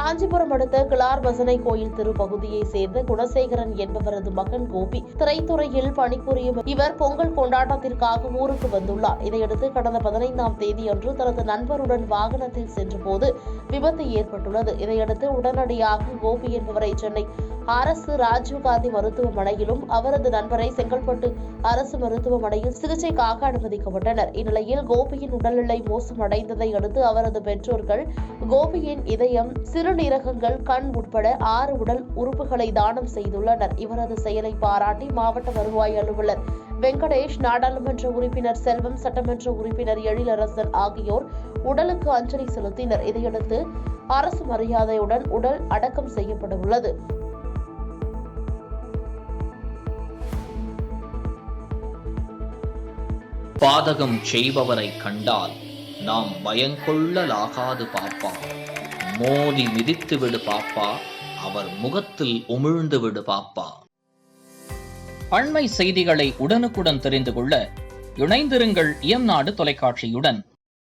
காஞ்சிபுரம் அடுத்த கிளார் பசனை கோயில் தெரு பகுதியை சேர்ந்த குணசேகரன் என்பவரது மகன் கோபி திரைத்துறையில் பணிபுரியும் இவர் பொங்கல் கொண்டாட்டத்திற்காக ஊருக்கு வந்துள்ளார். இதையடுத்து கடந்த 15ஆம் தேதியன்று தனது நண்பருடன் வாகனத்தில் சென்றபோது விபத்து ஏற்பட்டுள்ளது. இதையடுத்து உடனடியாக கோபி என்பவரை சென்னை அரசு ராஜீவ்காந்தி மருத்துவமனையிலும் அவரது நண்பரை செங்கல்பட்டு அரசு மருத்துவமனையில் சிகிச்சைக்காக அனுமதிக்கப்பட்டனர். இந்நிலையில் கோபியின் உடல்நிலை மோசமடைந்ததை அடுத்து அவரது பெற்றோர்கள் கோபியின் இதயம், சிறுநீரகங்கள், கண் உட்பட 6 உடல் உறுப்புகளை தானம் செய்துள்ளனர். இவரது செயலை பாராட்டி மாவட்ட வருவாய் அலுவலர் வெங்கடேஷ், நாடாளுமன்ற உறுப்பினர் செல்வம், சட்டமன்ற உறுப்பினர் எழிலரசன் ஆகியோர் உடலுக்கு அஞ்சலி செலுத்தினர். இதையடுத்து அரசு மரியாதையுடன் உடல் அடக்கம் செய்யப்பட உள்ளது. பாதகம் செய்பவரை கண்டால் நாம் பயங்கொள்ளலாகாது பாப்பா. மோதி மிதித்து விடு பாப்பா, அவர் முகத்தில் உமிழ்ந்து விடு பாப்பா. அண்மை செய்திகளை உடனுக்குடன் தெரிந்து கொள்ள இணைந்திருங்கள் இயம்நாடு தொலைக்காட்சியுடன்.